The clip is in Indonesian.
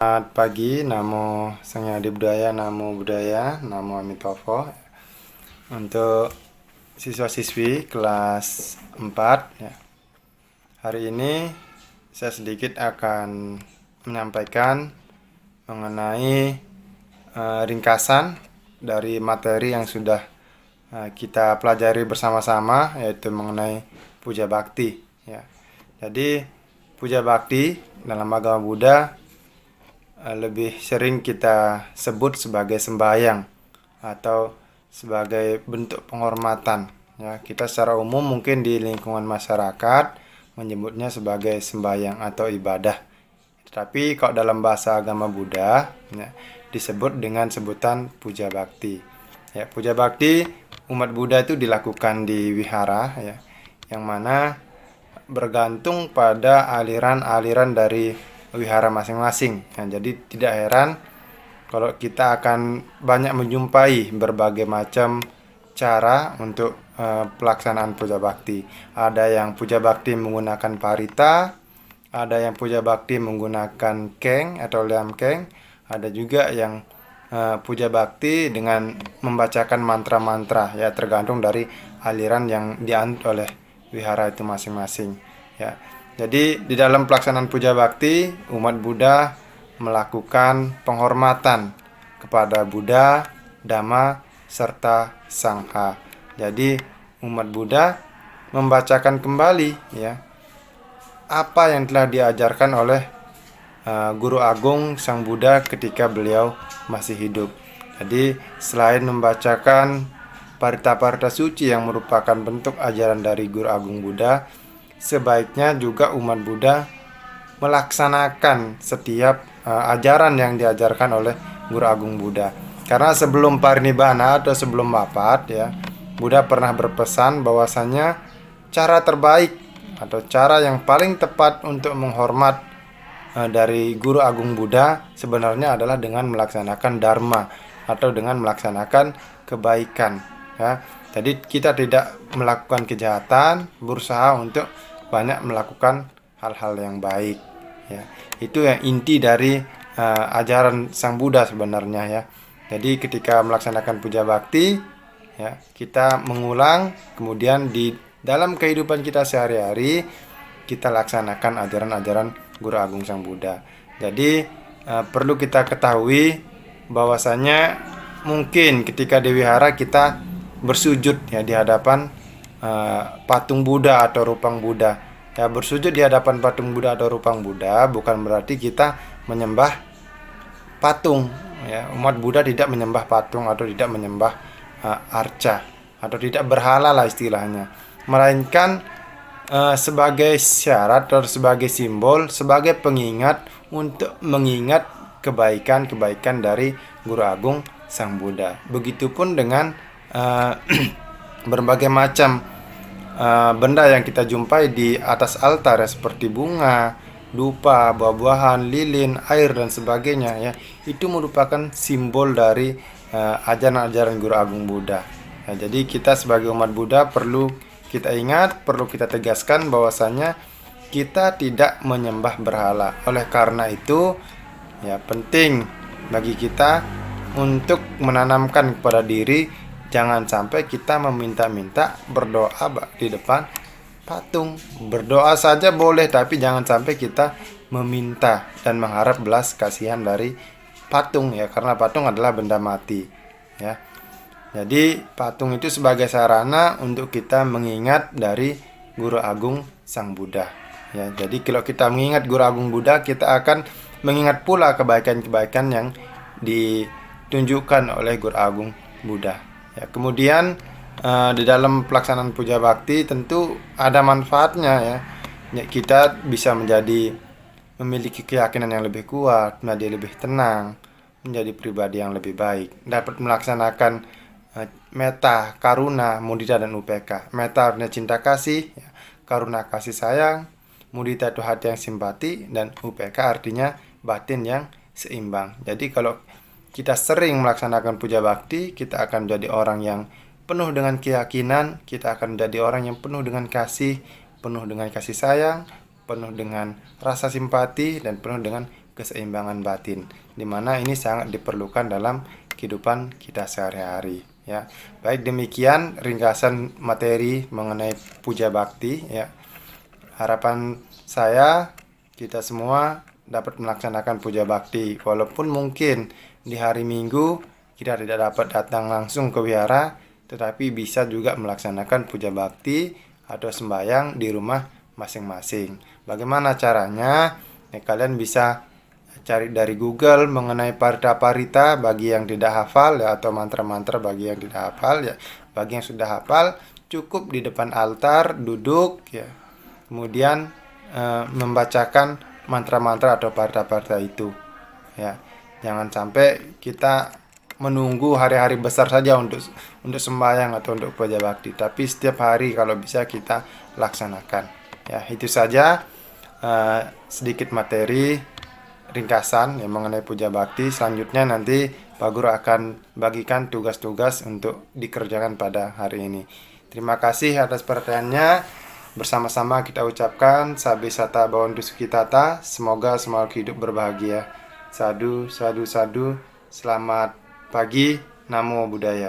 Selamat pagi, Namo Sang Hyang Adi Budaya, Namo Buddhaya, Namo Amitabha. Untuk siswa-siswi kelas 4 ya. Hari ini saya sedikit akan menyampaikan mengenai ringkasan dari materi yang sudah kita pelajari bersama-sama, yaitu mengenai puja bakti ya. Jadi puja bakti dalam agama Buddha lebih sering kita sebut sebagai sembahyang atau sebagai bentuk penghormatan ya. Kita secara umum mungkin di lingkungan masyarakat menyebutnya sebagai sembahyang atau ibadah. Tetapi kalau dalam bahasa agama Buddha ya, disebut dengan sebutan puja bakti. Ya, puja bakti umat Buddha itu dilakukan di wihara ya, yang mana bergantung pada aliran-aliran dari wihara masing-masing. Nah, jadi tidak heran kalau kita akan banyak menjumpai berbagai macam cara untuk pelaksanaan puja bakti. Ada yang puja bakti menggunakan parita, ada yang puja bakti menggunakan keng atau liam keng, ada juga yang puja bakti dengan membacakan mantra-mantra ya, tergantung dari aliran yang dianut oleh wihara itu masing-masing ya. Jadi di dalam pelaksanaan puja bakti, umat Buddha melakukan penghormatan kepada Buddha, Dhamma, serta Sangha. Jadi umat Buddha membacakan kembali ya apa yang telah diajarkan oleh Guru Agung Sang Buddha ketika beliau masih hidup. Jadi selain membacakan parita-parita suci yang merupakan bentuk ajaran dari Guru Agung Buddha, sebaiknya juga umat Buddha melaksanakan setiap ajaran yang diajarkan oleh Guru Agung Buddha. Karena sebelum parinibbana atau sebelum wafat ya, Buddha pernah berpesan bahwasanya cara terbaik atau cara yang paling tepat untuk menghormat dari Guru Agung Buddha sebenarnya adalah dengan melaksanakan dharma atau dengan melaksanakan kebaikan ya. Jadi kita tidak melakukan kejahatan, berusaha untuk banyak melakukan hal-hal yang baik ya. Itu yang inti dari ajaran Sang Buddha sebenarnya ya. Jadi ketika melaksanakan puja bakti ya, kita mengulang, kemudian di dalam kehidupan kita sehari-hari kita laksanakan ajaran-ajaran Guru Agung Sang Buddha. Jadi perlu kita ketahui bahwasanya mungkin ketika di wihara kita bersujud ya di hadapan patung Buddha atau rupang Buddha. Ya, bersujud di hadapan patung Buddha atau rupang Buddha bukan berarti kita menyembah patung ya. Umat Buddha tidak menyembah patung atau tidak menyembah arca atau tidak berhala lah istilahnya, melainkan sebagai syarat atau sebagai simbol, sebagai pengingat untuk mengingat kebaikan-kebaikan dari Guru Agung Sang Buddha. Begitupun dengan berbagai macam benda yang kita jumpai di atas altar ya, seperti bunga, dupa, buah-buahan, lilin, air dan sebagainya ya. Itu merupakan simbol dari ajaran-ajaran Guru Agung Buddha. Ya, jadi kita sebagai umat Buddha perlu kita ingat, perlu kita tegaskan bahwasanya kita tidak menyembah berhala. Oleh karena itu ya penting bagi kita untuk menanamkan kepada diri, jangan sampai kita meminta-minta berdoa di depan patung. Berdoa saja boleh, tapi jangan sampai kita meminta dan mengharap belas kasihan dari patung ya, karena patung adalah benda mati ya. Jadi patung itu sebagai sarana untuk kita mengingat dari Guru Agung Sang Buddha ya. Jadi kalau kita mengingat Guru Agung Buddha, kita akan mengingat pula kebaikan-kebaikan yang ditunjukkan oleh Guru Agung Buddha ya. Kemudian di dalam pelaksanaan puja bakti tentu ada manfaatnya ya. Kita bisa memiliki keyakinan yang lebih kuat, menjadi lebih tenang, menjadi pribadi yang lebih baik, dapat melaksanakan metta, karuna, mudita dan upeka. Metta artinya cinta kasih, karuna kasih sayang, mudita itu hati yang simpati, dan upeka artinya batin yang seimbang. Jadi kalau kita sering melaksanakan puja bakti, kita akan menjadi orang yang penuh dengan keyakinan, kita akan menjadi orang yang penuh dengan kasih sayang, penuh dengan rasa simpati, dan penuh dengan keseimbangan batin, dimana ini sangat diperlukan dalam kehidupan kita sehari-hari. Ya, baik demikian ringkasan materi mengenai puja bakti. Ya, harapan saya kita semua dapat melaksanakan puja bakti, walaupun mungkin di hari Minggu kita tidak dapat datang langsung ke wihara, tetapi bisa juga melaksanakan puja bakti atau sembahyang di rumah masing-masing. Bagaimana caranya? Ya, kalian bisa cari dari Google mengenai parita-parita bagi yang tidak hafal, ya, atau mantra-mantra bagi yang tidak hafal. Ya, bagi yang sudah hafal cukup di depan altar duduk, ya, kemudian membacakan mantra-mantra atau parita-parita itu. Ya, jangan sampai kita menunggu hari-hari besar saja untuk sembahyang atau untuk puja bakti, tapi setiap hari kalau bisa kita laksanakan. Ya, itu saja sedikit materi ringkasan yang mengenai puja bakti. Selanjutnya nanti Pak Guru akan bagikan tugas-tugas untuk dikerjakan pada hari ini. Terima kasih atas perhatiannya. Bersama-sama kita ucapkan Sabe Sata Bhavantu Sukhitata. Semoga semua hidup berbahagia. Sadu, sadu, sadu. Selamat pagi, Namo Buddhaya.